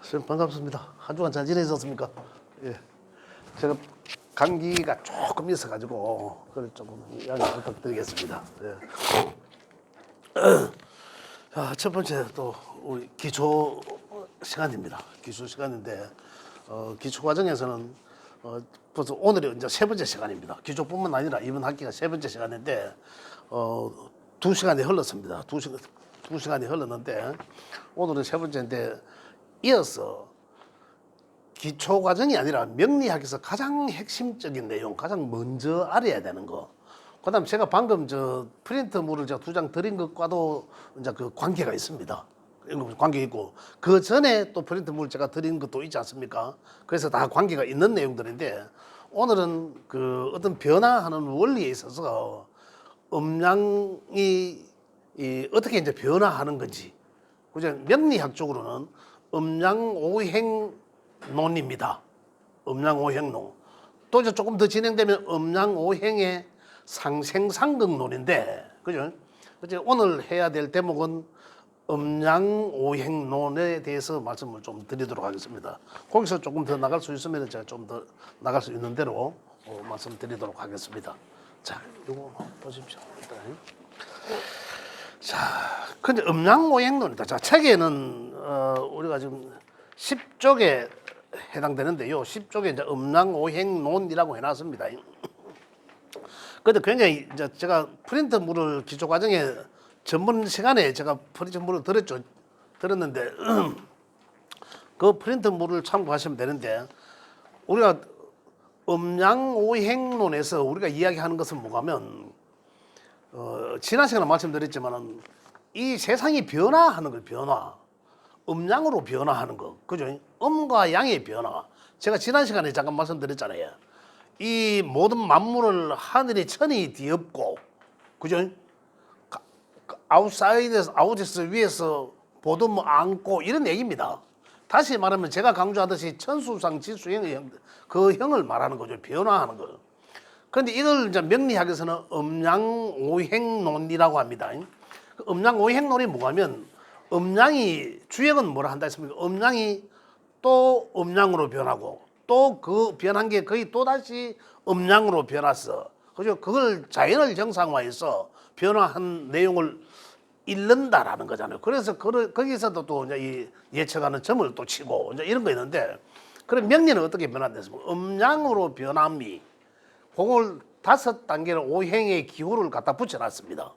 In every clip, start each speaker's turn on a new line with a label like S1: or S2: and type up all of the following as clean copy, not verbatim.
S1: 선생님 반갑습니다. 한 주간 잘 지내셨습니까? 예. 제가 감기가 조금 있어가지고 그걸 조금 양해 부탁드리겠습니다. 예. 첫 번째 또 우리 기초 시간입니다. 기초 시간인데 기초 과정에서는 벌써 오늘이 이제 세 번째 시간입니다. 기초뿐만 아니라 이번 학기가 세 번째 시간인데 2시간이 흘렀습니다. 2시간이 흘렀는데 오늘은 세 번째인데 이어서 기초 과정이 아니라 명리학에서 가장 핵심적인 내용, 가장 먼저 알아야 되는 거. 그다음 제가 방금 저 프린트물을 제가 2장 드린 것과도 이제 그 관계가 있습니다. 관계 있고 그 전에 또 프린트물 제가 드린 것도 있지 않습니까? 그래서 다 관계가 있는 내용들인데 오늘은 그 어떤 변화하는 원리에 있어서 음양이 어떻게 이제 변화하는 건지, 그죠? 명리학적으로는 음양오행론입니다. 음양오행론. 또 이제 조금 더 진행되면 음양오행의 상생상극론인데, 그죠? 그죠? 오늘 해야 될 대목은 음양오행론에 대해서 말씀을 좀 드리도록 하겠습니다. 거기서 조금 더 나갈 수 있으면 제가 좀 더 나갈 수 있는 대로 말씀드리도록 하겠습니다. 자, 이거 보십시오. 일단. 자, 근데 음양오행론이다. 자, 책에는 우리가 지금 10쪽에 해당되는데요. 10쪽에 이제 음양오행론이라고 해놨습니다. 근데 굉장히 이제 제가 프린트물을 기초 과정에 전문 시간에 제가 프린트물을 들었는데 그 프린트물을 참고하시면 되는데, 우리가 음양오행론에서 우리가 이야기하는 것은 뭐냐면 지난 시간에 말씀드렸지만은 이 세상이 변화하는 걸, 변화, 음양으로 변화하는 거, 그죠? 음과 양의 변화. 제가 지난 시간에 잠깐 말씀드렸잖아요. 이 모든 만물을 하늘의 천이 뒤엎고, 그죠? 아웃에서 위에서 보듬어 안고 이런 얘기입니다. 다시 말하면 제가 강조하듯이 천수상 지수형, 그 형을 말하는 거죠. 변화하는 거. 그런데 이걸 이제 명리학에서는 음양오행론이라고 합니다. 음양오행론이 뭐냐면 음양이, 주역은 뭐라 한다 했습니까? 음양이 또 음양으로 변하고 또 그 변한 게 거의 또다시 음양으로 변했어. 그죠? 그걸 자연을 정상화해서 변화한 내용을 읽는다라는 거잖아요. 그래서 거기서도 또 이제 이 예측하는 점을 또 치고 이제 이런 거 있는데, 그럼 명리는 어떻게 변화됐습니까? 음양으로 변함이, 그걸 5단계로 오행의 기호를 갖다 붙여놨습니다.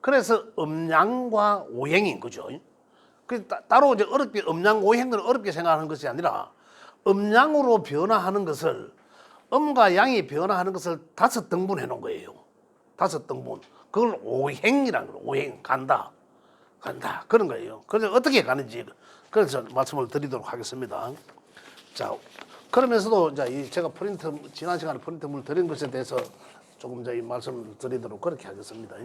S1: 그래서 음양과 오행인 거죠. 따로 이제 어렵게 음양 오행을 어렵게 생각하는 것이 아니라 음양으로 변화하는 것을, 음과 양이 변화하는 것을 5등분해 놓은 거예요. 5등분. 그걸 오행이라는 거예요. 오행, 간다 그런 거예요. 그래서 어떻게 가는지 그래서 말씀을 드리도록 하겠습니다. 자, 그러면서도 이제 제가 지난 시간에 프린트물 드린 것에 대해서 조금 이제 말씀을 드리도록 그렇게 하겠습니다.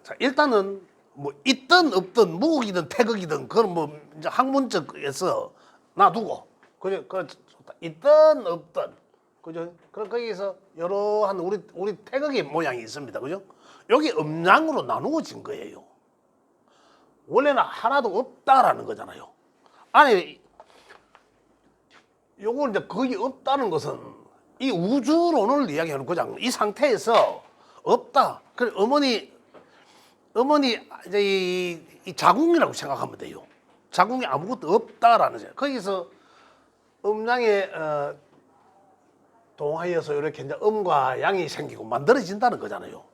S1: 자, 일단은 뭐 있든 없든 무극이든 태극이든 그건 뭐 이제 학문적에서 놔두고, 그죠? 있든 없든, 그죠? 그럼 거기서 여러한 우리 태극의 모양이 있습니다, 그죠? 여기 음양으로 나누어진 거예요. 원래는 하나도 없다라는 거잖아요. 아니, 요걸 이제 거기 없다는 것은 이 우주론을 이야기하는 거잖아요. 이 상태에서 없다. 그래, 어머니 이제 이 자궁이라고 생각하면 돼요. 자궁이 아무것도 없다라는 거죠. 거기서 음양에 동하여서 이렇게 이제 음과 양이 생기고 만들어진다는 거잖아요.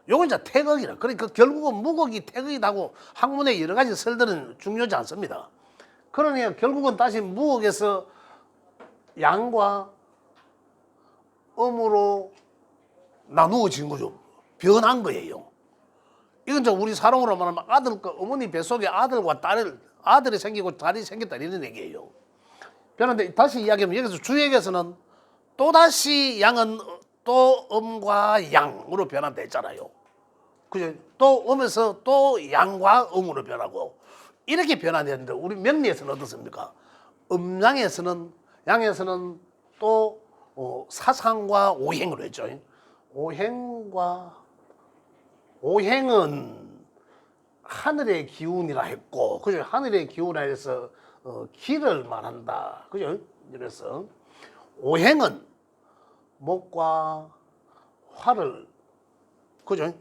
S1: 요건 이제 태극이라. 그러니까 결국은 무극이 태극이라고 학문의 여러 가지 설들은 중요하지 않습니다. 그러니까 결국은 다시 무극에서 양과 음으로 나누어진 거죠. 변한 거예요. 이건 이제 우리 사람으로 말하면 어머니 뱃속에 아들이 생기고 딸이 생겼다 이런 얘기예요. 그런데 다시 이야기하면 여기서 주역에서는 또다시 양은 또 음과 양으로 변한다 했잖아요. 그죠? 또 음에서 또 양과 음으로 변하고 이렇게 변화되는데, 우리 명리에서는 어떻습니까? 양에서는 또 사상과 오행으로 했죠. 오행과 오행은 하늘의 기운이라 했고, 그죠? 하늘의 기운이라 해서 기를 말한다, 그죠? 그래서 오행은 목과 화를, 그죠?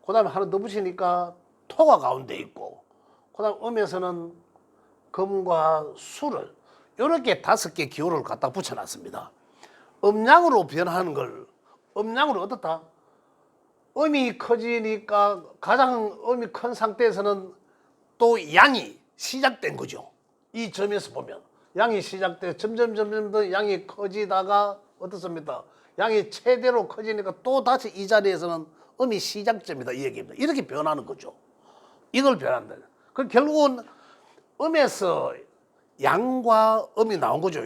S1: 그 다음에 하나 더 붙이니까 토가 가운데 있고, 그 다음 음에서는 금과 수를, 이렇게 5개 기호를 갖다 붙여놨습니다. 음양으로 변하는 걸, 음양으로 어떻다? 음이 커지니까 가장 음이 큰 상태에서는 또 양이 시작된 거죠. 이 점에서 보면 양이 시작돼 점점 더 양이 커지다가 어떻습니까? 양이 최대로 커지니까 또 다시 이 자리에서는 음이 시작점이다, 이 얘기입니다. 이렇게 변하는 거죠. 이걸 변한다. 그 결국은 음에서 양과 음이 나온 거죠.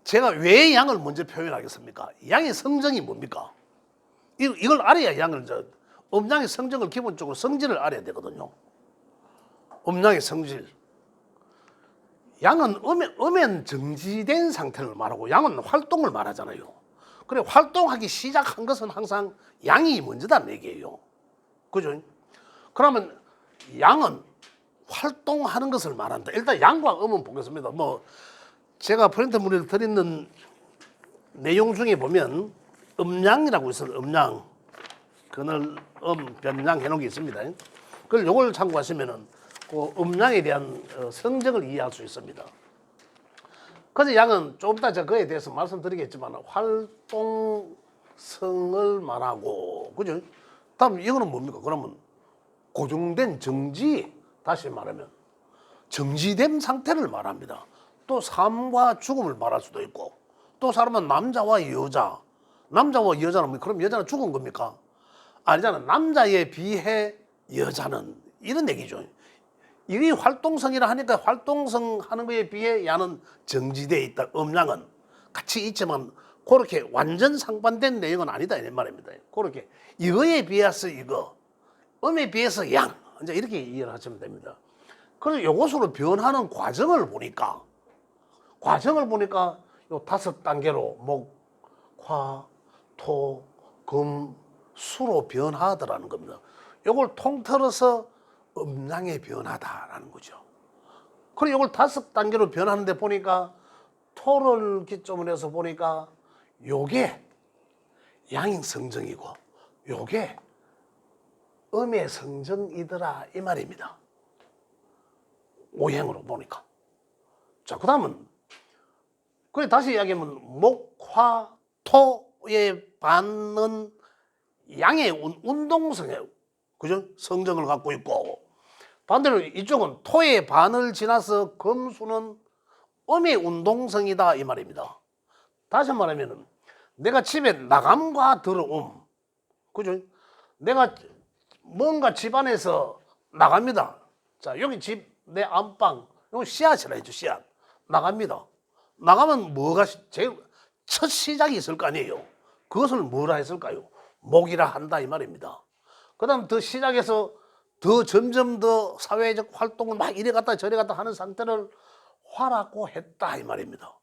S1: 제가 왜 양을 먼저 표현하겠습니까? 양의 성정이 뭡니까? 이걸 알아야 양을, 음양의 성정을 기본적으로 성질을 알아야 되거든요. 음양의 성질. 양은 음엔 정지된 상태를 말하고 양은 활동을 말하잖아요. 그래, 활동하기 시작한 것은 항상 양이 먼저다는 얘기예요. 그죠? 그러면 양은 활동하는 것을 말한다. 일단 양과 음은 보겠습니다. 뭐 제가 프린트물에 드리는 내용 중에 보면 음양이라고 있어요. 음양. 그늘 변양 해놓은 게 있습니다. 그걸 요걸 참고하시면은 그 음양에 대한 성적을 이해할 수 있습니다. 그래서 양은 좀 이따 제가 그에 대해서 말씀드리겠지만 활동성을 말하고, 그죠? 다음 이거는 뭡니까? 그러면 고정된 정지, 다시 말하면 정지된 상태를 말합니다. 또 삶과 죽음을 말할 수도 있고, 또 사람은 남자와 여자, 남자와 여자는 그럼 여자는 죽은 겁니까? 아니잖아. 남자에 비해 여자는, 이런 얘기죠. 이 활동성이라 하니까 활동성 하는 거에 비해 야는 정지되어 있다. 음양은 같이 있지만 그렇게 완전 상반된 내용은 아니다, 이 말입니다. 그렇게 이거에 비해서 이거, 음에 비해서 양, 이제 이렇게 이해를 하시면 됩니다. 그래서 이것으로 변하는 과정을 보니까 요 5단계로 목, 화, 토, 금, 수로 변하더라는 겁니다. 이걸 통틀어서 음양의 변화다라는 거죠. 그리고 이걸 5단계로 변하는데 보니까 토를 기점으로 해서 보니까 요게 양의 성정이고 요게 음의 성정이더라, 이 말입니다. 오행으로 보니까. 자, 그 다음은 그래 다시 이야기하면 목, 화, 토의 반은 양의 운동성이에요. 그죠? 성정을 갖고 있고, 반대로 이쪽은 토의 반을 지나서 금수는 음의 운동성이다, 이 말입니다. 다시 말하면 내가 집에 나감과 들어옴, 그죠? 내가 뭔가 집안에서 나갑니다. 자, 여기 집, 내 안방, 이거 씨앗이라 했죠, 씨앗. 나갑니다. 나가면 뭐가 제일 첫 시작이 있을 거 아니에요. 그것을 뭐라 했을까요? 목이라 한다, 이 말입니다. 그 다음 더 시작해서 더 점점 더 사회적 활동을 막 이래 갔다 저래 갔다 하는 상태를 화라고 했다, 이 말입니다.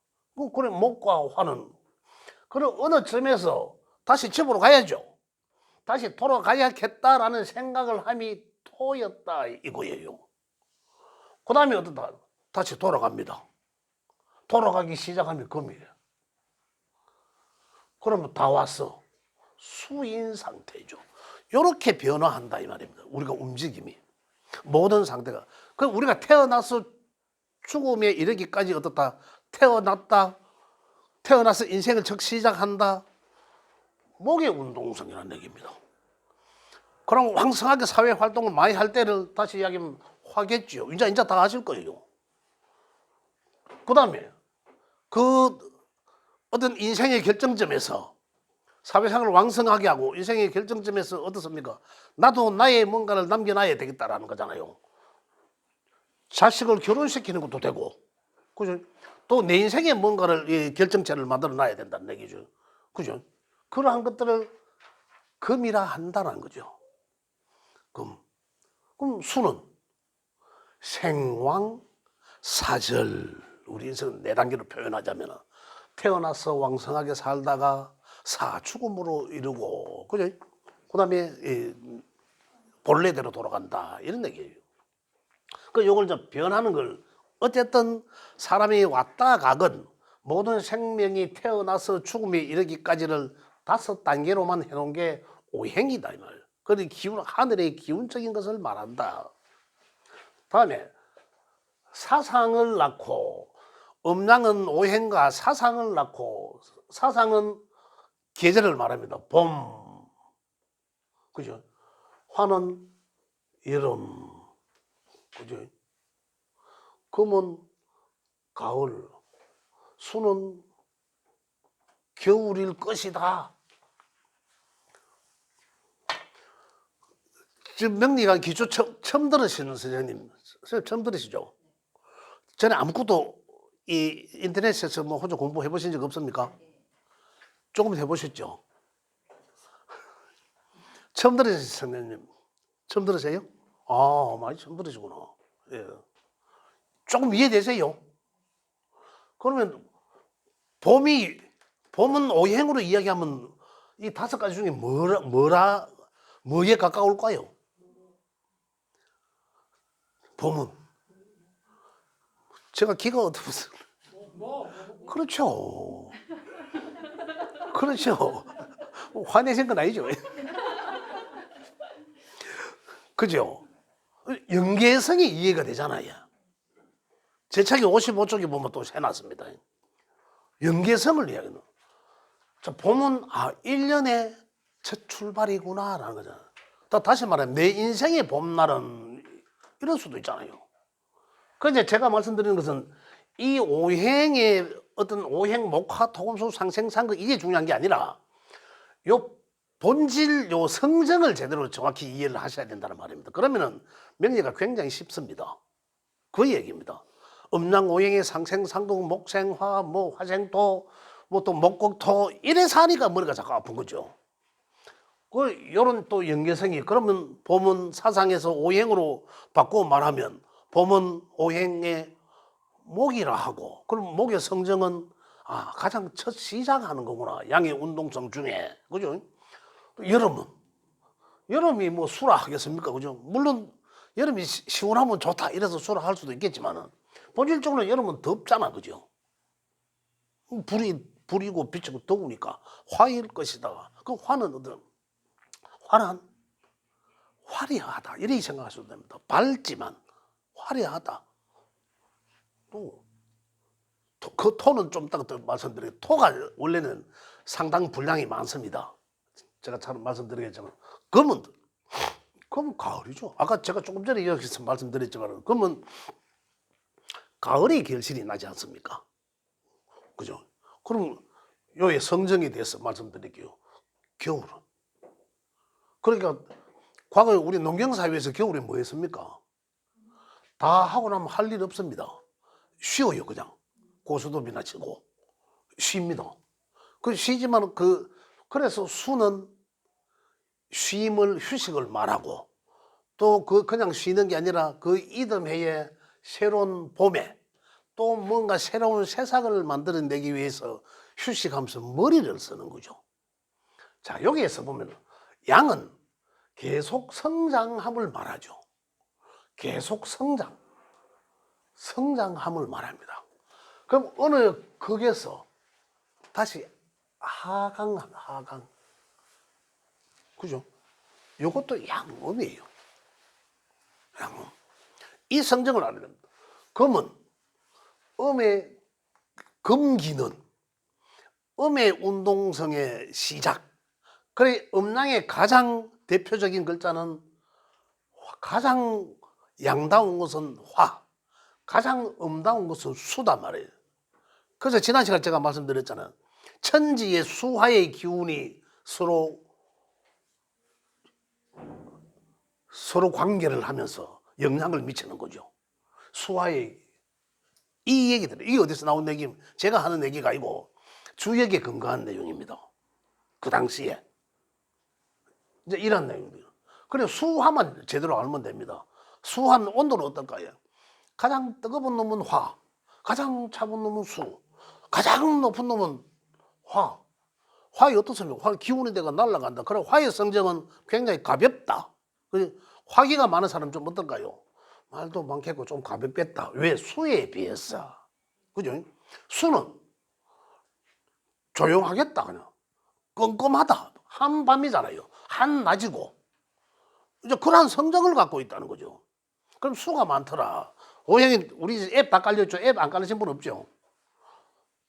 S1: 그래, 목과 화는 그럼 어느 점에서 다시 집으로 가야죠. 다시 돌아가야겠다라는 생각을 함이 토였다, 이거예요. 그 다음에 어떻다? 다시 돌아갑니다. 돌아가기 시작하면 금이에요. 그러면 다 왔어. 수인 상태죠. 이렇게 변화한다, 이 말입니다. 우리가 움직임이, 모든 상태가. 그 우리가 태어나서 죽음에 이르기까지 어떻다? 태어나서 인생을 첫 시작한다. 목의 운동성이라는 얘기입니다. 그럼 왕성하게 사회 활동을 많이 할 때를 다시 이야기하면 화겠죠. 이제 다 하실 거예요. 그 다음에 그 어떤 인생의 결정점에서 사회생활을 왕성하게 하고 인생의 결정점에서 어떻습니까? 나도 나의 뭔가를 남겨놔야 되겠다라는 거잖아요. 자식을 결혼시키는 것도 되고, 그죠? 또 내 인생에 뭔가를 결정체를 만들어 놔야 된다는 얘기죠. 그죠? 그러한 것들을 금이라 한다는 거죠. 금. 그럼 수는 생왕, 사절. 우리 인생은 4단계로 표현하자면 태어나서 왕성하게 살다가 사죽음으로 이르고, 그죠? 그 다음에 본래대로 돌아간다 이런 얘기예요. 그 요걸 좀 변하는 걸 어쨌든 사람이 왔다 가건 모든 생명이 태어나서 죽음에 이르기까지를 5단계로만 해놓은 게 오행이다 이 말. 그러니 기운 하늘의 기운적인 것을 말한다. 다음에 사상을 낳고 음양은 오행과 사상을 낳고 사상은 계절을 말합니다. 봄, 그죠? 화는 여름, 그죠? 금은 가을, 수는 겨울일 것이다. 지금 명리학 기초 처음 들으시는 선생님 처음 들으시죠? 전에 아무것도 이 인터넷에서 뭐 혼자 공부해 보신 적 없습니까? 조금 해보셨죠? 처음 들으세요, 선생님? 처음 들으세요? 아, 많이 처음 들으시구나. 예. 조금 이해되세요? 그러면 봄은 오행으로 이야기하면 이 5가지 중에 뭐에 가까울까요? 봄은 제가 기가 어떠면서 그렇죠. 그렇죠. 화내신 건 아니죠. 그죠? 연계성이 이해가 되잖아요. 제 책이 55쪽에 보면 또 해놨습니다. 연계성을 이야기하는. 봄은 1년의 첫 출발이구나라는 거잖아요. 다시 말하면 내 인생의 봄날은 이럴 수도 있잖아요. 그런데 제가 말씀드리는 것은 이 오행의 어떤 오행 목화 토금수 상생상극 이게 중요한 게 아니라 요 본질 요 성정을 제대로 정확히 이해를 하셔야 된다는 말입니다. 그러면은 명리가 굉장히 쉽습니다. 그 얘기입니다. 음양 오행의 상생상극 목생화 뭐 화생토 뭐 또 목곡토 이래서 하니까 머리가 자꾸 아픈 거죠. 요런 또 연계성이 그러면 봄은 사상에서 오행으로 바꾸어 말하면 봄은 오행의 목이라 하고 그럼 목의 성정은 가장 첫 시작하는 거구나. 양의 운동성 중에. 그죠? 여름이 뭐 수라 하겠습니까? 그죠? 물론 여름이 시원하면 좋다 이래서 수라 할 수도 있겠지만은 본질적으로 여름은 덥잖아. 그죠? 불이고 비치고 더우니까 화일 것이다. 그 화는 어떤 화는 화려하다 이렇게 생각하셔도 됩니다. 밝지만 화려하다. 또 그 토는 좀 이따가 또 말씀드릴게요. 토가 원래는 상당 분량이 많습니다. 제가 잘 말씀드리겠지만 금은 가을이죠. 아까 제가 조금 전에 여기서 말씀드렸지만 금은 가을이 결실이 나지 않습니까? 그죠? 그럼 요의 성정에 대해서 말씀드릴게요. 겨울은. 그러니까 과거에 우리 농경사회에서 겨울에 뭐 했습니까? 다 하고 나면 할 일 없습니다. 쉬어요, 그냥. 고스톱이나 치고 쉽니다. 쉬지만 그래서 수는 쉼을 휴식을 말하고 또 그냥 쉬는 게 아니라 그 이듬해에 새로운 봄에 또 뭔가 새로운 새싹을 만들어내기 위해서 휴식하면서 머리를 쓰는 거죠. 자, 여기에서 보면 양은 계속 성장함을 말하죠. 계속 성장함을 말합니다. 그럼 어느 극에서 다시 하강. 그죠? 이것도 양음이에요. 양음. 이 성정을 알아야 됩니다. 금은 음의 금기는 음의 운동성의 시작. 그래 음양의 가장 대표적인 글자는 가장 양다운 것은 화, 가장 음다운 것은 수단 말이에요. 그래서 지난 시간에 제가 말씀드렸잖아요. 천지의 수화의 기운이 서로 관계를 하면서 영향을 미치는 거죠. 수화의 이 얘기들, 이게 어디서 나온 얘기? 제가 하는 얘기가 아니고 주역에 근거한 내용입니다. 그 당시에 이제 이런 내용들. 그래 수화만 제대로 알면 됩니다. 수화는 온도는 어떨까요? 가장 뜨거운 놈은 화, 가장 차가운 놈은 수, 가장 높은 놈은 화. 화이 어떻습니까? 화 기운의 데가 날아간다. 그래 화의 성정은 굉장히 가볍다. 화기가 많은 사람 좀 어떨까요? 말도 많겠고 좀 가볍겠다. 왜? 수에 비해서. 그죠? 수는 조용하겠다. 그냥. 껌껌하다. 한밤이잖아요. 한낮이고. 이제 그러한 성정을 갖고 있다는 거죠. 그럼 수가 많더라. 오행이 우리 앱 다 깔려있죠? 앱 안 깔리신 분 없죠?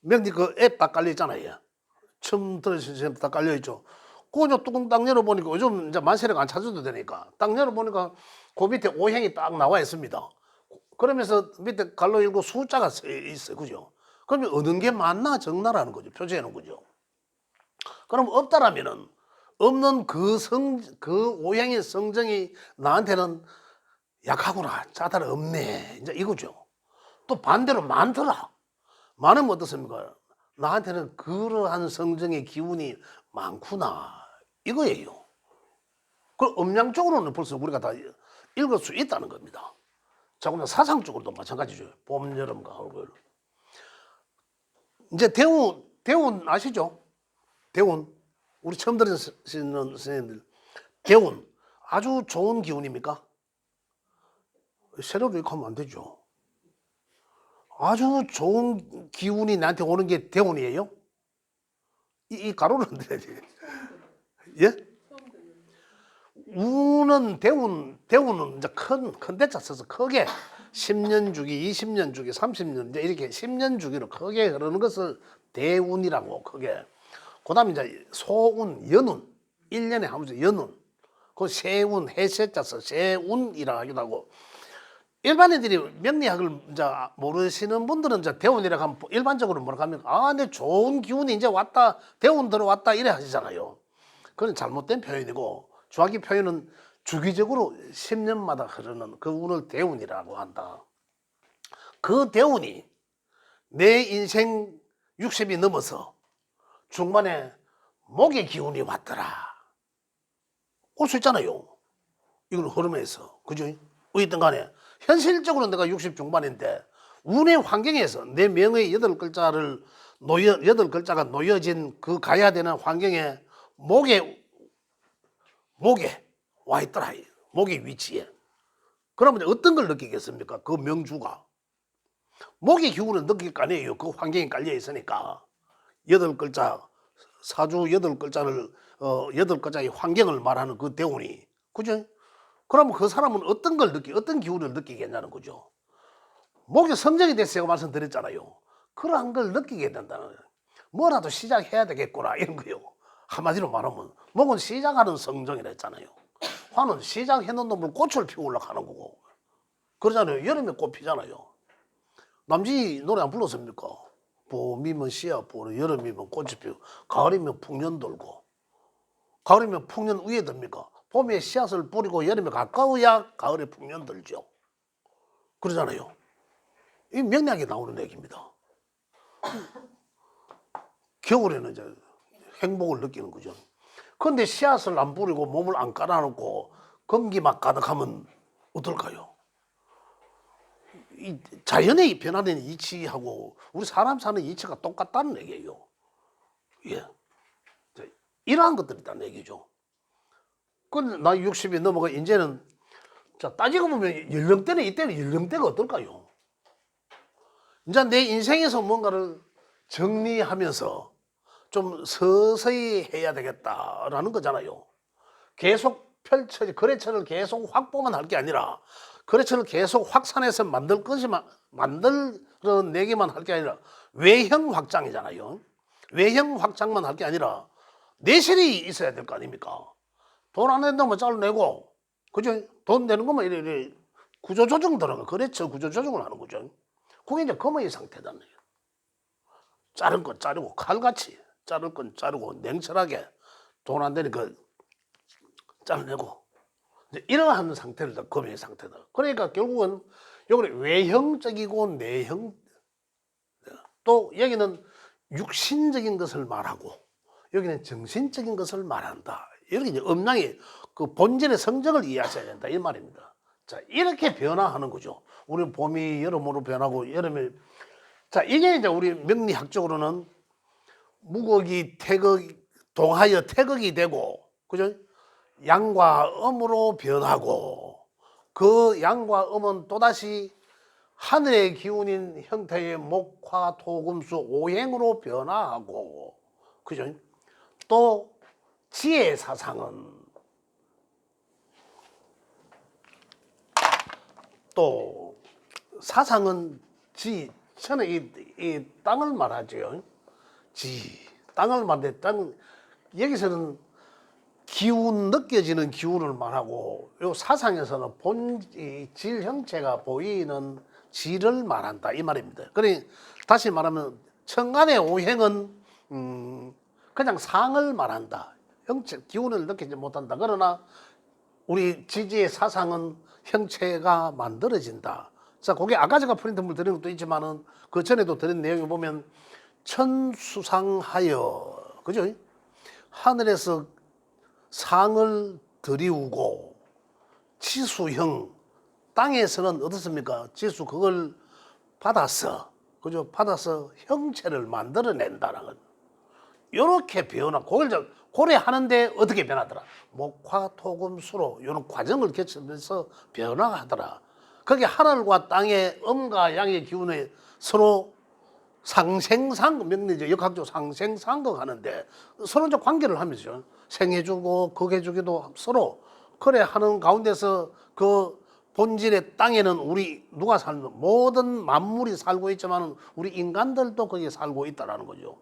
S1: 명디 그 앱 다 깔려있잖아요. 처음 들으신 다 깔려있죠? 그거 뚜껑 딱 열어보니까 요즘 이제 만세력 안 찾아도 되니까 딱 열어보니까 그 밑에 오행이 딱 나와 있습니다. 그러면서 밑에 갈로 읽고 숫자가 있어요. 그죠? 그러면 어느 게 맞나 적나라는 거죠. 표시해 놓은 거죠. 그럼 없다라면은 없는 그 오행의 성정이 나한테는 약하구나. 짜다라 없네. 이제 이거죠. 또 반대로 많더라. 많으면 어떻습니까? 나한테는 그러한 성정의 기운이 많구나. 이거예요. 그 음양적으로는 벌써 우리가 다 읽을 수 있다는 겁니다. 자, 그러면 사상적으로도 마찬가지죠. 봄, 여름, 가을. 이제 대운 아시죠? 대운. 우리 처음 들으시는 선생님들. 대운. 아주 좋은 기운입니까? 세로로 이렇게 하면 안 되죠. 아주 좋은 기운이 나한테 오는 게 대운이에요? 이 가로를 흔들어야 돼. 예? 우는 대운은 이제 큰 대자 써서 크게 10년 주기, 20년 주기, 30년 이제 이렇게 10년 주기로 크게 흐르는 것을 대운이라고 크게. 그다음에 이제 소운, 연운 1년에 한 번씩 연운. 그 세운, 해세자 써 세운이라 하기도 하고. 일반인들이 명리학을 이제 모르시는 분들은 이제 대운이라고 하면 일반적으로 뭐라고 하면 내 좋은 기운이 이제 왔다, 대운 들어왔다 이래 하시잖아요. 그건 잘못된 표현이고 정확히 표현은 주기적으로 10년마다 흐르는 그 운을 대운이라고 한다. 그 대운이 내 인생 60이 넘어서 중반에 목의 기운이 왔더라. 올 수 있잖아요. 이건 흐름에서. 그죠? 어쨌든 간에 현실적으로 내가 60 중반인데 운의 환경에서 내 명의 8글자를 여덟 글자가 놓여진 그 가야 되는 환경에 목에 와 있더라. 목의 위치에. 그러면 어떤 걸 느끼겠습니까? 그 명주가. 목의 기운을 느낄 거 아니에요. 그 환경에 깔려 있으니까. 8글자, 사주 8글자를, 8글자의 환경을 말하는 그 대운이. 그죠? 그러면 그 사람은 어떤 기운을 느끼겠냐는 거죠. 목이 성정이 됐어요. 말씀드렸잖아요. 그러한 걸 느끼게 된다는 거예요. 뭐라도 시작해야 되겠구나. 이런 거요. 한마디로 말하면 목은 시작하는 성정이라 했잖아요. 화는 시작해놓은 놈을 꽃을 피우려고 하는 거고. 그러잖아요. 여름에 꽃 피잖아요. 남진이 노래 안 불렀습니까? 봄이면 씨앗 보고 여름이면 꽃이 피우고 가을이면 풍년 돌고. 가을이면 풍년 위에 듭니까? 봄에 씨앗을 뿌리고 여름에 가까워야 가을에 풍년 들죠. 그러잖아요. 이 명리학에 나오는 얘기입니다. 겨울에는 이제 행복을 느끼는 거죠. 그런데 씨앗을 안 뿌리고 몸을 안 깔아놓고 감기 막 가득하면 어떨까요? 이 자연의 변화된 이치하고 우리 사람 사는 이치가 똑같다는 얘기예요. 예. 이러한 것들이 있다는 얘기죠. 그런데 나 60이 넘어가 이제는 자 따지고 보면 연령대는 이때는 연령대가 어떨까요? 이제 내 인생에서 뭔가를 정리하면서 좀 서서히 해야 되겠다라는 거잖아요. 계속 거래처를 계속 확보만 할 게 아니라 거래처를 계속 확산해서 만들어내기만 할 게 아니라 외형 확장이잖아요. 외형 확장만 할 게 아니라 내실이 있어야 될 거 아닙니까? 돈 안 낸다면 잘라내고, 그죠? 돈 내는 것만 이래 구조조정 들어가. 거래처 구조조정을 하는 거죠. 그게 이제 검의 상태잖아요. 자른 건 자르고, 칼같이 자를 건 자르고, 냉철하게 돈 안 되니까 잘라내고. 이러한 상태를 다 검의 상태다. 그러니까 결국은 여기는 외형적이고 내형, 또 여기는 육신적인 것을 말하고, 여기는 정신적인 것을 말한다. 이렇게 이제 음양의 그 본질의 성정을 이해하셔야 된다. 이 말입니다. 자, 이렇게 변화하는 거죠. 우리 봄이 여름으로 변하고, 여름에. 자, 이게 이제 우리 명리학적으로는 무극이 동하여 태극이 되고, 그죠? 양과 음으로 변하고, 그 양과 음은 또다시 하늘의 기운인 형태의 목, 화, 토, 금, 수 오행으로 변화하고, 그죠? 또 지의 사상은 또 사상은 지, 저는 이 땅을 말하죠. 땅을 말하는데 여기서는 기운, 느껴지는 기운을 말하고, 요 사상에서는 질 형체가 보이는 질을 말한다 이 말입니다. 그러니 다시 말하면 천간의 오행은 그냥 상을 말한다. 형체, 기운을 느끼지 못한다. 그러나 우리 지지의 사상은 형체가 만들어진다. 자, 그게 아까 제가 프린트물 드린 것도 있지만은 그 전에도 드린 내용을 보면 천수상하여, 그죠? 하늘에서 상을 들이우고 지수형, 땅에서는 어떻습니까? 지수 그걸 받아서, 그죠? 받아서 형체를 만들어낸다는 건 이렇게 변화, 그걸 고려하는데 어떻게 변하더라? 목화 토금 수로 이런 과정을 거치면서 변화하더라. 그게 하늘과 땅의 음과 양의 기운에 서로 상생상극, 명리적 역학적 상생상극 하는데 서로 이제 관계를 하면서 생해주고 극해주기도 서로 그래 하는 가운데서 그 본질의 땅에는 우리 누가 살는 모든 만물이 살고 있지만 우리 인간들도 거기에 살고 있다라는 거죠.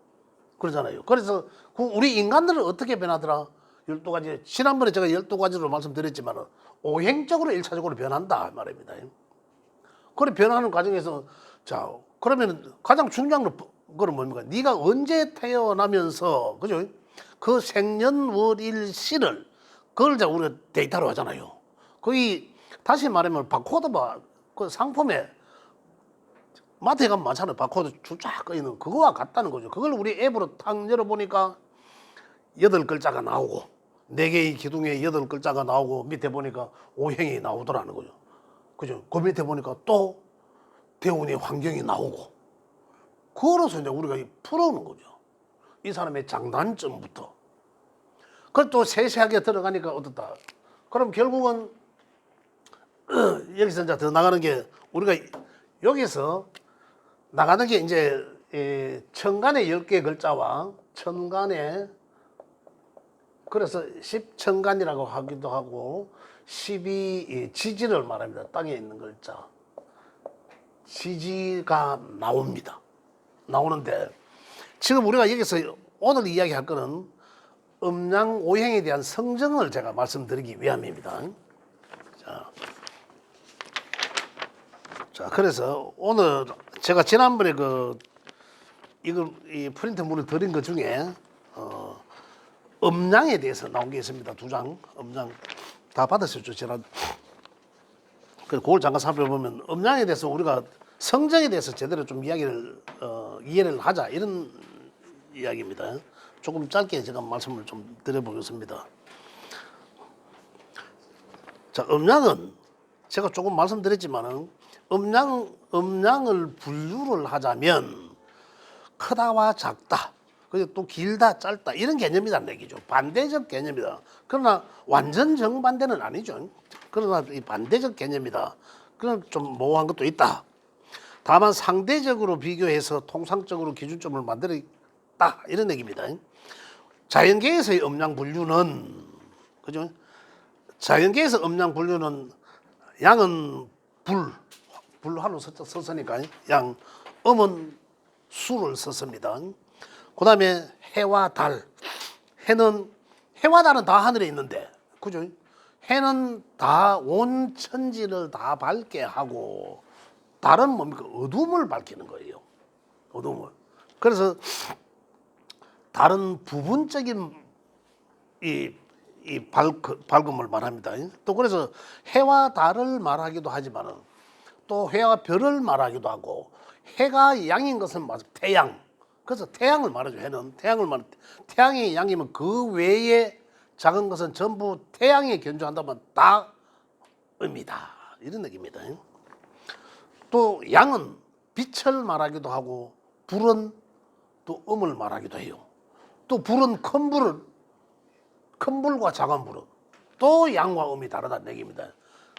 S1: 그러잖아요. 그래서 우리 인간들은 어떻게 변하더라? 12가지. 지난번에 제가 12가지로 말씀드렸지만 오행적으로 일차적으로 변한다 말입니다. 그래 변하는 과정에서 자, 그러면 가장 중요한 거는 뭡니까? 네가 언제 태어나면서 그죠? 그 생년월일시를 그걸 이제 우리가 데이터로 하잖아요. 거기 다시 말하면 바코드 그 상품에 마트에 가면 많잖아요. 바코드 쫙 꺼있는 그거와 같다는 거죠. 그걸 우리 앱으로 탁 열어보니까 8글자가 나오고 4개의 기둥에 8글자가 나오고 밑에 보니까 오행이 나오더라는 거죠. 그죠? 그 밑에 보니까 또 대운의 환경이 나오고 그거로서 이제 우리가 풀어오는 거죠. 이 사람의 장단점부터. 그걸 또 세세하게 들어가니까 어떻다. 그럼 결국은 여기서 이제 더 나가는 게 우리가 여기서 나가는 게 이제 천간의 10개 글자와 천간의 그래서 10천간이라고 하기도 하고 12 지지를 말합니다. 땅에 있는 글자. 지지가 나옵니다. 나오는데 지금 우리가 여기서 오늘 이야기할 거는 음양 오행에 대한 성정을 제가 말씀드리기 위함입니다. 자, 그래서 오늘 제가 지난번에 이 프린트물을 드린 것 중에 음양에 대해서 나온 게 있습니다. 2장 음양 다 받으셨죠? 지난 그걸 잠깐 살펴보면 음양에 대해서 우리가 성정에 대해서 제대로 좀 이해를 하자 이런 이야기입니다. 조금 짧게 제가 말씀을 좀 드려보겠습니다. 자, 음양은 제가 조금 말씀드렸지만은 음양을 분류를 하자면 크다와 작다, 그리고 또 길다, 짧다 이런 개념이란 얘기죠. 반대적 개념이다. 그러나 완전 정반대는 아니죠. 그러나 이 반대적 개념이다. 그럼 좀 모호한 것도 있다. 다만 상대적으로 비교해서 통상적으로 기준점을 만들었다 이런 얘기입니다. 자연계에서의 음양 분류는 그죠? 자연계에서 음양 분류는 양은 불하로 썼으니까 양, 음은 수를 썼습니다. 그 다음에 해와 달. 해와 달은 다 하늘에 있는데, 그죠? 해는 다 온 천지를 다 밝게 하고, 달은 뭡니까? 어둠을 밝히는 거예요. 어둠을. 그래서 달은 부분적인 이 밝음을 말합니다. 또 그래서 해와 달을 말하기도 하지만은 또 해와 별을 말하기도 하고 해가 양인 것은 맞아 태양. 그래서 태양을 말하죠. 해는 태양이 양이면 그 외에 작은 것은 전부 태양에 견주한다면 다 음이다 이런 얘기입니다. 또 양은 빛을 말하기도 하고 불은 또 음을 말하기도 해요. 또 불은 큰 불과 작은 불은 또 양과 음이 다르다는 얘기입니다.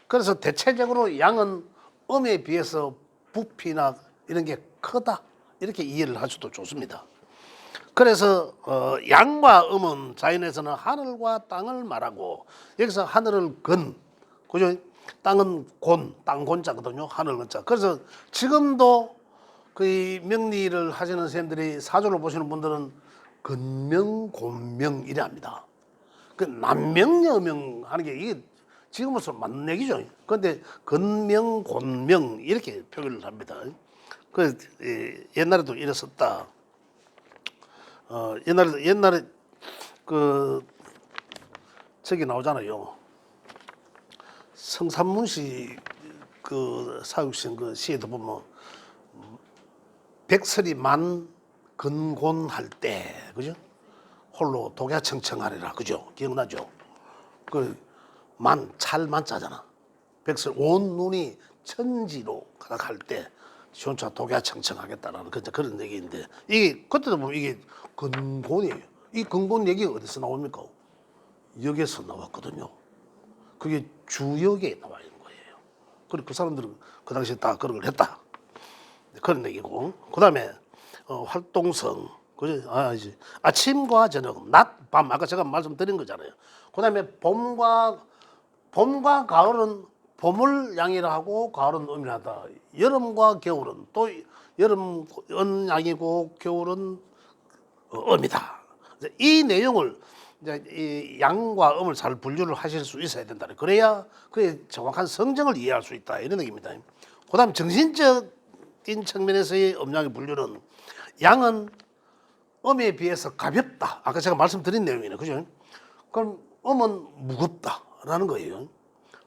S1: 그래서 대체적으로 양은 음에 비해서 부피나 이런 게 크다 이렇게 이해를 하셔도 좋습니다. 그래서 양과 음은 자연에서는 하늘과 땅을 말하고 여기서 하늘을 근, 그죠? 땅은 곤, 땅곤자거든요. 하늘 건자. 그래서 지금도 그 명리를 하시는 선생님들이 사주를 보시는 분들은 근명, 곤명 이래 합니다. 그 남명, 여명 하는 게 이게 지금으로서 맞는 얘기죠. 그런데 근명, 곤명 이렇게 표현을 합니다. 그 옛날에도 이랬었다. 옛날에 그 저기 나오잖아요. 성삼문시 그 사육신 그 시에도 보면 백설이 만 근곤할 때 그죠? 홀로 독야청청하리라 그죠? 기억나죠? 그 만 찰만자잖아. 백설 온 눈이 천지로 가득할 때 시원차 독야청청하겠다라는 그런 얘기인데 이게 그때도 보면 이게 근곤이에요. 이 근곤 얘기가 어디서 나옵니까? 역에서 나왔거든요. 그게 주역에 나와 있는 거예요. 그리고 그 사람들은 그 당시에 다 그런 걸 했다. 그런 얘기고. 그 다음에 활동성. 그죠? 이제 아침과 저녁, 낮, 밤. 아까 제가 말씀드린 거잖아요. 그 다음에 봄과 가을은 봄을 양이라 하고 가을은 음이라 하다. 여름과 겨울은 또 여름은 양이고 겨울은 음이다. 이 내용을 이제 이 양과 음을 잘 분류를 하실 수 있어야 된다. 그래야 그의 정확한 성정을 이해할 수 있다. 이런 얘기입니다. 그다음 정신적인 측면에서의 음양의 분류는 양은 음에 비해서 가볍다. 아까 제가 말씀드린 내용이네, 그죠? 그럼 음은 무겁다라는 거예요.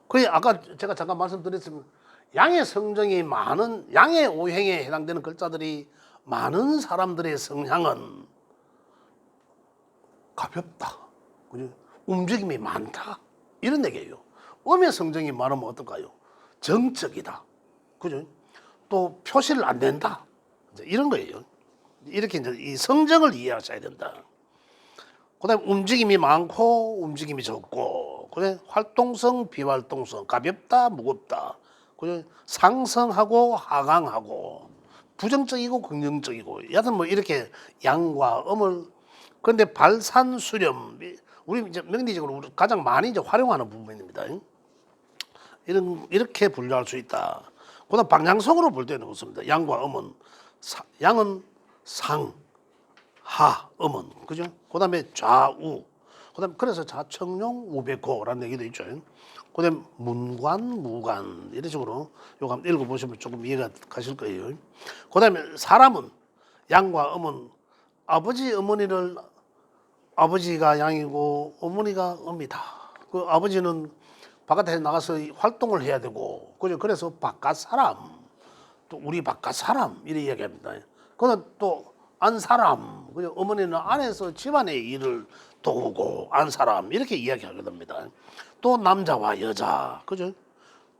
S1: 그게 아까 제가 잠깐 말씀드렸지만 양의 성정이 많은 양의 오행에 해당되는 글자들이 많은 사람들의 성향은 가볍다. 그죠? 움직임이 많다. 이런 얘기예요. 음의 성정이 많으면 어떨까요? 정적이다. 그죠? 또 표시를 안 낸다. 이런 거예요. 이렇게 이제 이 성정을 이해하셔야 된다. 그다음에 움직임이 많고 움직임이 적고, 그래 활동성, 비활동성, 가볍다, 무겁다. 그래 상승하고 하강하고, 부정적이고 긍정적이고, 여하튼 뭐 이렇게 양과 음을 그런데 발산수렴 우리 이제 명리적으로 가장 많이 이제 활용하는 부분입니다. 이렇게 분류할 수 있다. 그다음 방향성으로 볼 때는 그렇습니다. 양과 음은 양은 상, 하, 음은 그죠? 그다음에 좌우. 그다음 그래서 자청룡 우백호라는 얘기도 있죠. 그다음 문관, 무관 이런 식으로 요거 한번 읽어보시면 조금 이해가 가실 거예요. 그다음에 사람은 양과 음은 아버지 어머니를 아버지가 양이고 어머니가 음이다. 그 아버지는 바깥에 나가서 활동을 해야 되고 그죠? 그래서 바깥 사람 또 우리 바깥 사람 이렇게 이야기합니다. 그는 또 안 사람 그죠? 어머니는 안에서 집안의 일을 도우고 안 사람 이렇게 이야기하게 됩니다. 또 남자와 여자 그죠?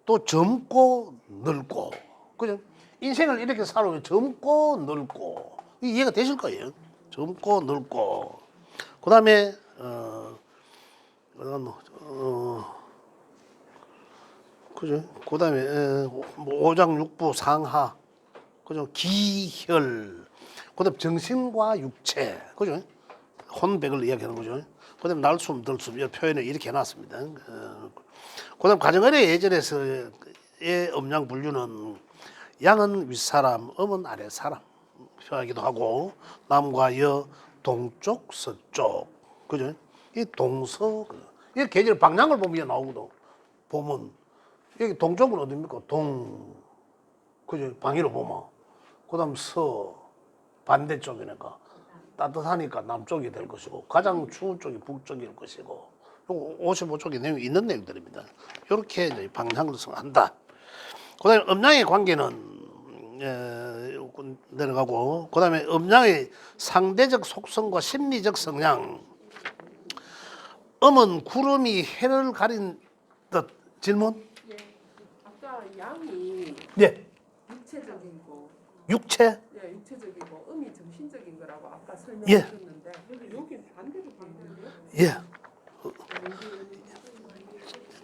S1: 또 젊고 늙고 그죠? 인생을 이렇게 살아오면 젊고 늙고 이해가 되실 거예요. 젊고 늙고 그다음에 그죠? 그다음에 뭐 오장육부 상하 그죠? 기혈 그다음 정신과 육체 그죠? 혼백을 이야기하는 거죠. 그다음 날숨 들숨 이 표현을 이렇게 해놨습니다. 그다음 가정의례 예절에서의 음양 분류는 양은 윗사람, 음은 아랫사람 표하기도 하고 남과 여, 동쪽, 서쪽 그죠? 이 동서 이 계절 방향을 보면 나오거든. 보면 여기 동쪽은 어디입니까? 동 그죠? 방위로 보면 그다음 서 반대쪽이니까 따뜻하니까 남쪽이 될 것이고 가장 추운 쪽이 북쪽일 것이고 55쪽에 내용이 있는 내용들입니다. 이렇게 이제 방향을 한다. 그다음에 음양의 관계는 내려가고 그다음에 음양의 상대적 속성과 심리적 성향. 음은 구름이 해를 가린 듯. 질문?
S2: 예. 아까 양이
S1: 네.
S2: 육체적이고
S1: 육체?
S2: 예, 육체적이고 음이 정신적인 거라고 아까
S1: 예.
S2: 설명하셨는데 여기 반대로 돼 있는데요?
S1: 예.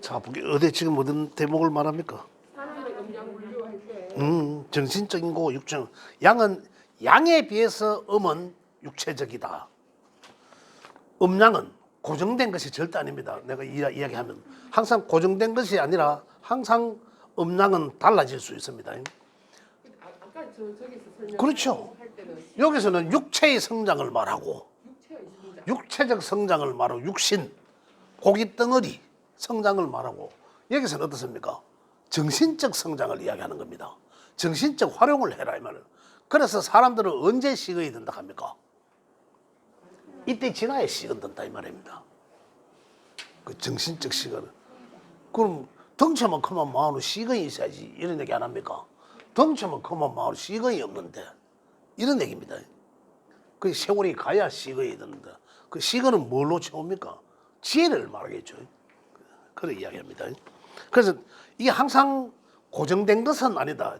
S1: 자, 어디 지금 어떤 대목을 말합니까?
S2: 사람의 음양 분류할 때
S1: 정신적인 거 육적. 양은 양에 비해서 음은 육체적이다. 음양은 고정된 것이 절대 아닙니다. 내가 이야기하면 항상 고정된 것이 아니라 항상 음양은 달라질 수 있습니다.
S2: 아까 저기서 설명
S1: 그렇죠.
S2: 할 때는
S1: 여기서는 육체의 성장을 말하고
S2: 육체의 성장.
S1: 육체적 성장을 말하고 육신, 고기 덩어리 성장을 말하고 여기서는 어떻습니까? 정신적 성장을 이야기하는 겁니다. 정신적 활용을 해라 이 말은. 그래서 사람들은 언제 식어야 된다 합니까? 이때 지나야 식은다 이 말입니다. 그 정신적 식은. 그럼 덩치만 크면 마음으로 식은이 있어야지 이런 얘기 안 합니까? 덩치만 크면 마음으로 식은이 없는데 이런 얘기입니다. 그 세월이 가야 식어야 되는데 그 식은은 뭘로 채웁니까? 지혜를 말하겠죠. 그런 이야기합니다. 그래서 이게 항상 고정된 것은 아니다.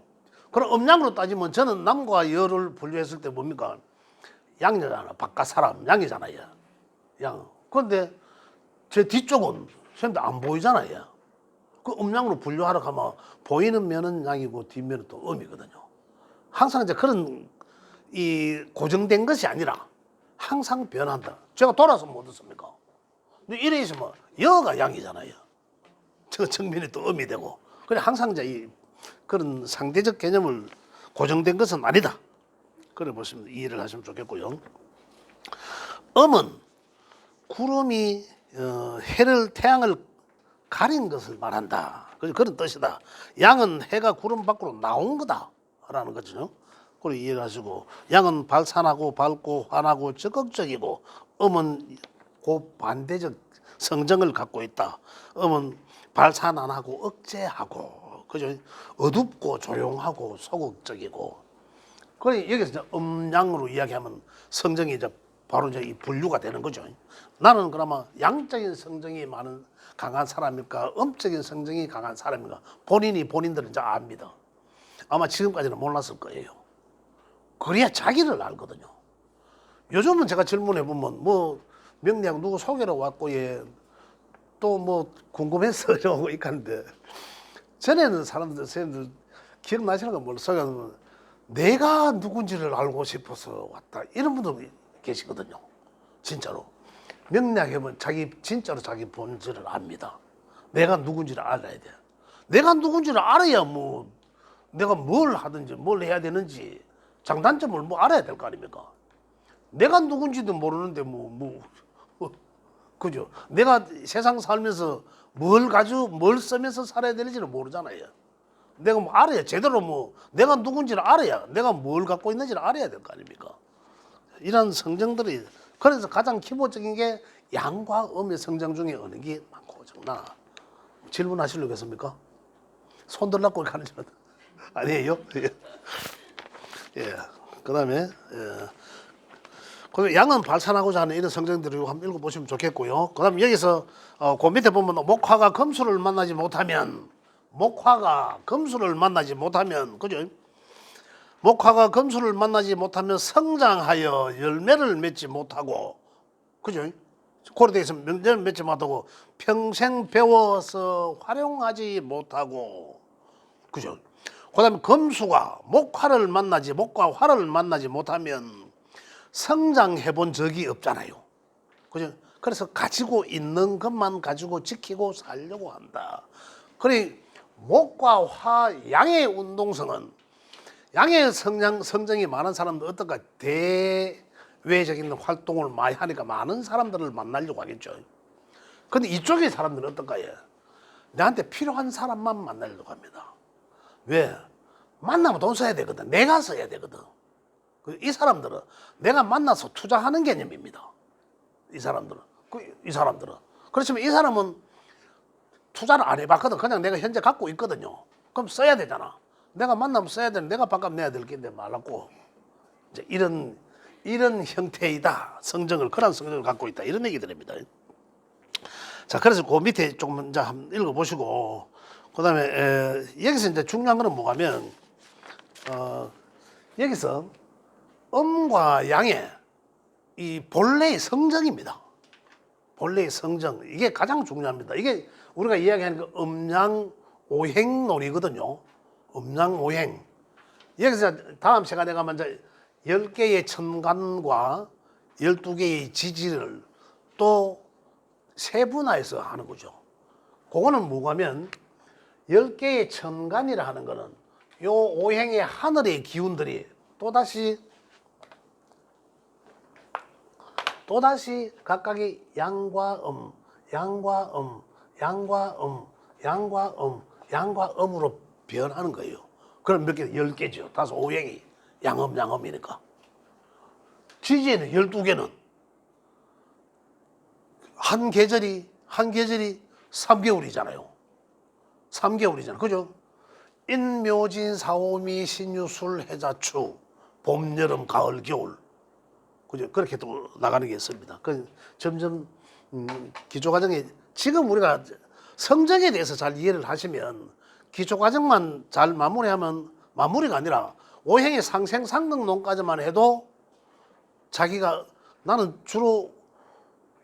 S1: 그럼 음양으로 따지면 저는 남과 여를 분류했을 때 뭡니까? 양녀잖아. 바깥 사람 양이잖아요. 양. 그런데 제 뒤쪽은 선생님들 안 보이잖아요. 그 음양으로 분류하러 가면 보이는 면은 양이고 뒷면은 또 음이거든요. 항상 이제 그런 이 고정된 것이 아니라 항상 변한다. 제가 돌아서 못 듣습니까? 근데 이래 있으면 여가 양이잖아요. 저 정면이 또 음이 되고. 그래 항상 이제 이 그런 상대적 개념을 고정된 것은 아니다. 그래 보시면 이해를 하시면 좋겠고요. 음은 구름이 해를 태양을 가린 것을 말한다. 그런 뜻이다. 양은 해가 구름 밖으로 나온 거다라는 거죠. 그걸 이해를 하시고 양은 발산하고 밝고 환하고 적극적이고 음은 그 반대적 성정을 갖고 있다. 음은 발산 안 하고 억제하고 그죠? 어둡고 조용하고 소극적이고. 그래 여기서 이제 음양으로 이야기하면 성정이 이제 바로 이제 이 분류가 되는 거죠. 나는 그러면 양적인 성정이 많은 강한 사람일까, 음적인 성정이 강한 사람일까? 본인들은 이제 압니다. 아마 지금까지는 몰랐을 거예요. 그래야 자기를 알거든요. 요즘은 제가 질문해 보면 뭐 명리학 누구 소개로 왔고 예. 또 뭐 궁금해서 이러고 있는데 전에는 사람들 기억나시는 거 모르겠어요. 내가 누군지를 알고 싶어서 왔다 이런 분도 계시거든요. 진짜로 명리학해보면 진짜로 자기 본질을 압니다. 내가 누군지를 알아야 돼. 내가 누군지를 알아야 뭐 내가 뭘 하든지 뭘 해야 되는지 장단점을 뭐 알아야 될 거 아닙니까? 내가 누군지도 모르는데 그죠? 내가 세상 살면서 뭘 쓰면서 살아야 되는지를 모르잖아요. 내가 뭐 알아야 제대로 뭐 내가 누군지를 알아야 내가 뭘 갖고 있는지를 알아야 될 거 아닙니까? 이런 성정들이 그래서 가장 기본적인 게 양과 음의 성정 중에 어느 게 많고 적나 질문하시려고 했습니까? 손 들라고 가는 줄 아니에요? 예. 그다음에 그 양은 발산하고자 하는 이런 성정들을 한번 읽어보시면 좋겠고요. 그다음 여기서 그 밑에 보면 목화가 금수를 만나지 못하면 그죠? 목화가 금수를 만나지 못하면 성장하여 열매를 맺지 못하고 그죠? 고려되어 있으면 열매를 맺지 못하고 평생 배워서 활용하지 못하고 그죠? 그다음에 금수가 목과 화를 만나지 못하면 성장해 본 적이 없잖아요. 그죠? 그래서 가지고 있는 것만 가지고 지키고 살려고 한다. 그래 목과 화 양의 운동성은 양의 성정이 많은 사람들 어떨까? 대외적인 활동을 많이 하니까 많은 사람들을 만나려고 하겠죠. 근데 이쪽의 사람들은 어떨까요? 나한테 필요한 사람만 만나려고 합니다. 왜? 만나면 돈 써야 되거든. 내가 써야 되거든. 이 사람들은 내가 만나서 투자하는 개념입니다. 이 사람들은. 그렇지만 이 사람은 투자를 안 해봤거든. 그냥 내가 현재 갖고 있거든요. 그럼 써야 되잖아. 내가 만나면 써야 되는데 내가 밥값 내야 될 게 말랐고 이제 이런 형태이다. 그런 성정을 갖고 있다. 이런 얘기들입니다. 자, 그래서 그 밑에 조금 이제 한번 읽어보시고 그다음에 여기서 이제 중요한 거는 뭐냐면 여기서 음과 양의 이 본래의 성정입니다. 본래의 성정 이게 가장 중요합니다. 이게 우리가 이야기하는 그 음양 오행론이거든요. 음양 오행. 여기서 다음 시간에 가면 이제 10개의 천간과 12개의 지지를 또 세분화해서 하는 거죠. 그거는 뭐냐면 10개의 천간이라 하는 거는 요 오행의 하늘의 기운들이 또다시 각각의 양과 양과 양과 양과 양과 음으로 변하는 거예요. 그럼 몇 개? 10개죠. 다섯 오행이 양음이니까. 지지에는 12개는 한 계절이 3개월이잖아요. 3개월이잖아요. 그죠? 인묘진 사오미 신유술 해자추 봄 여름 가을 겨울 그죠? 그렇게 또 나가는 게 있습니다. 그 점점 기초과정에 지금 우리가 성적에 대해서 잘 이해를 하시면 기초과정만 잘 마무리하면 마무리가 아니라 오행의 상생상극론까지만 해도 자기가 나는 주로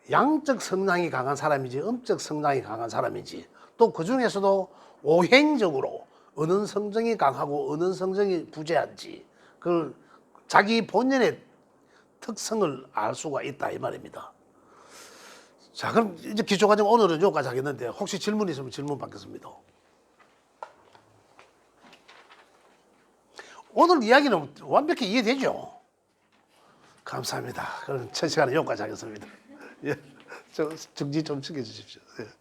S1: 양적 성향이 강한 사람인지 음적 성향이 강한 사람인지 또 그 중에서도 오행적으로 어느 성정이 강하고 어느 성정이 부재한지 그걸 자기 본연의 특성을 알 수가 있다 이 말입니다. 자, 그럼 이제 기초과정 오늘은 여기까지 하겠는데 혹시 질문 있으면 질문 받겠습니다. 오늘 이야기는 완벽히 이해되죠? 감사합니다. 그럼 첫 시간에 여기까지 하겠습니다. 예, 정지 좀 시켜주십시오. 예.